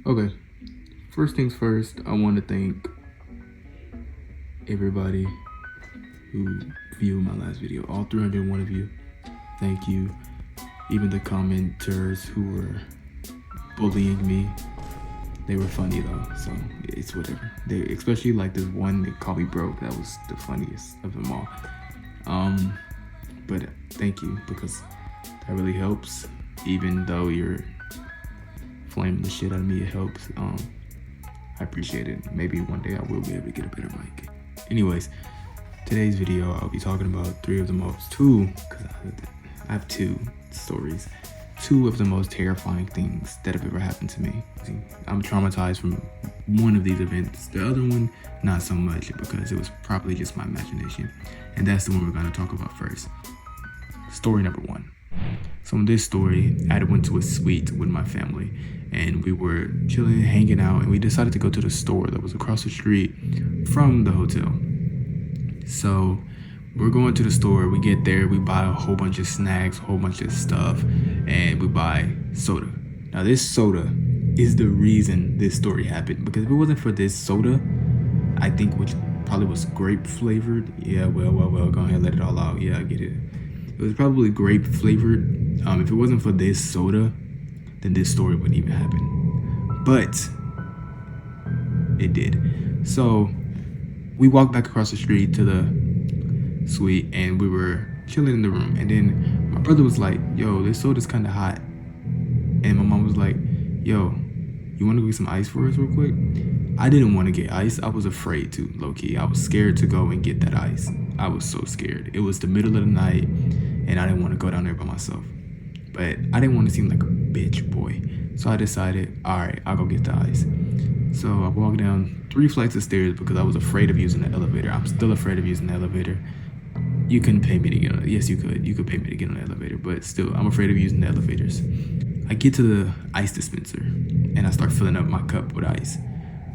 Okay, first things first, I want to thank everybody who viewed my last video, all 301 of you. Thank you. Even the commenters who were bullying me, they were funny though, so it's whatever. They, especially like this one that called me broke, that was the funniest of them all. But thank you, because that really helps. Even though you're flaming the shit out of me, it helps. I appreciate it. Maybe one day I will be able to get a better mic. Anyways, today's video I'll be talking about because I have two stories, two of the most terrifying things that have ever happened to me. I'm traumatized from one of these events. The other one, not so much, because it was probably just my imagination. And that's the one we're gonna talk about first. Story number one. So in this story, I went to a suite with my family, and we were chilling, hanging out, and we decided to go to the store that was across the street from the hotel. So we're going to the store, we get there, we buy a whole bunch of snacks, a whole bunch of stuff, and we buy soda. Now this soda is the reason this story happened, because if it wasn't for this soda, I think, which probably was grape flavored. Yeah, well, go ahead and let it all out. Yeah, I get it. It was probably grape flavored. If it wasn't for this soda, then this story wouldn't even happen. But it did. So we walked back across the street to the suite, and we were chilling in the room. And then my brother was like, yo, this soda's kind of hot. And my mom was like, yo, you want to get some ice for us real quick? I didn't want to get ice. I was afraid to, low-key. I was scared to go and get that ice. I was so scared. It was the middle of the night, and I didn't want to go down there by myself. But I didn't want to seem like a bitch boy. So I decided, all right, I'll go get the ice. So I walked down 3 flights of stairs because I was afraid of using the elevator. I'm still afraid of using the elevator. You couldn't pay me to get on it. Yes, you could. You could pay me to get on the elevator, but still, I'm afraid of using the elevators. I get to the ice dispenser, and I start filling up my cup with ice.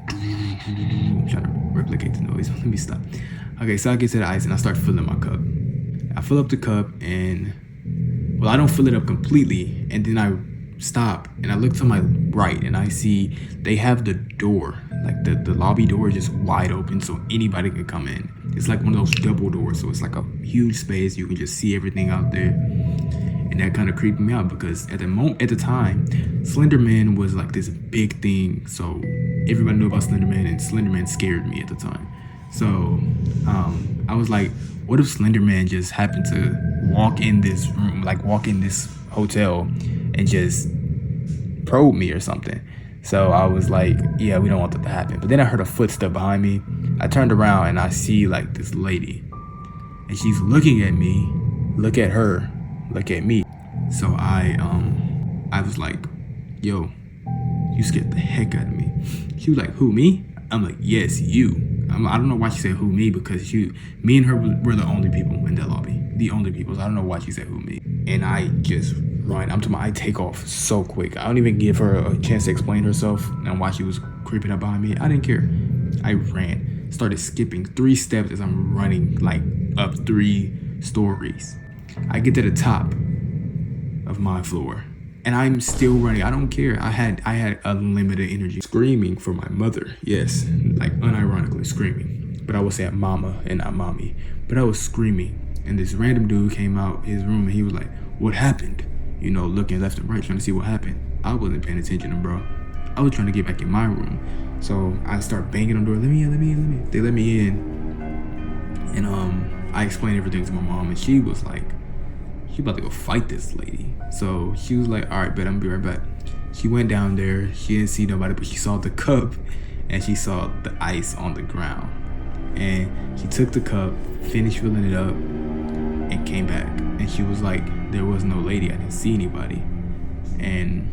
I'm trying to replicate the noise. Let me stop. Okay, so I get to the ice, and I start filling my cup. I fill up the cup, and well, I don't fill it up completely, and then I stop, and I look to my right, and I see they have the door, like the lobby door is just wide open, so anybody can come in. It's like one of those double doors, so it's like a huge space. You can just see everything out there, and that kind of creeped me out, because at the time, Slender Man was like this big thing, so everybody knew about Slender Man, and Slender Man scared me at the time. So I was like, what if Slender Man just happened to walk in this room, like walk in this hotel, and just probe me or something? So I was like, yeah, we don't want that to happen. But then I heard a footstep behind me. I turned around, and I see like this lady, and she's looking at me, look at her, look at me. So I was like, yo, you scared the heck out of me. She was like, who, me? I'm like, yes, you. I don't know why she said who, me, because me and her were the only people in that lobby. The only people. So I don't know why she said who, me. And I just run. I take off so quick. I don't even give her a chance to explain herself and why she was creeping up behind me. I didn't care. I ran. Started skipping 3 steps as I'm running, like up 3 stories. I get to the top of my floor, and I'm still running. I don't care. I had unlimited energy. Screaming for my mother. Yes, like unironically screaming. But I was saying mama and not mommy. But I was screaming. And this random dude came out his room, and he was like, what happened? You know, looking left and right, trying to see what happened. I wasn't paying attention to him, bro. I was trying to get back in my room. So I start banging on the door. Let me in. They let me in. And I explained everything to my mom, and she was like, she about to go fight this lady. So she was like, all right, bet I'm gonna be right back. She went down there. She didn't see nobody, but she saw the cup, and she saw the ice on the ground. And she took the cup, finished filling it up, and came back. And she was like, there was no lady. I didn't see anybody. And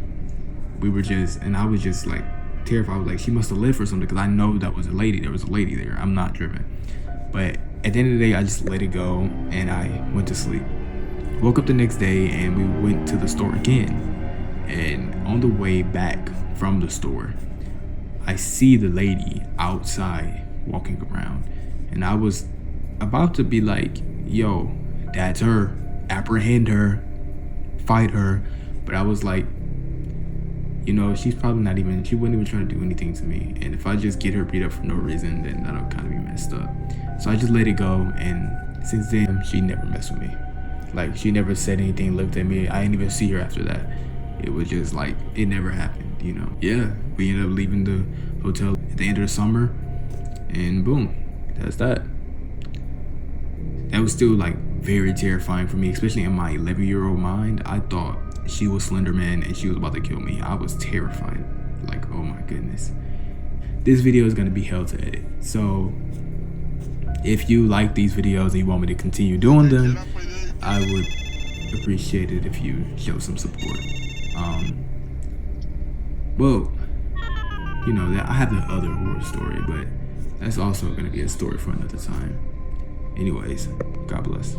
I was just like terrified. I was like, she must have lived or something, because I know that was a lady. There was a lady there. I'm not driven. But at the end of the day, I just let it go, and I went to sleep. Woke up the next day, and we went to the store again. And on the way back from the store, I see the lady outside walking around. And I was about to be like, yo, that's her. Apprehend her. Fight her. But I was like, you know, she's probably not even, she wouldn't even try to do anything to me. And if I just get her beat up for no reason, then that'll kind of be messed up. So I just let it go. And since then, she never messed with me. Like, she never said anything, looked at me. I didn't even see her after that. It was just like, it never happened, you know? Yeah, we ended up leaving the hotel at the end of the summer. And boom, that's that. That was still like very terrifying for me, especially in my 11-year-old mind. I thought she was Slender Man and she was about to kill me. I was terrified. Like, oh my goodness. This video is gonna be hell to edit. So if you like these videos and you want me to continue doing them, I would appreciate it if you show some support. Well, you know, that I have the other horror story, but that's also gonna be a story for another time. Anyways, God bless.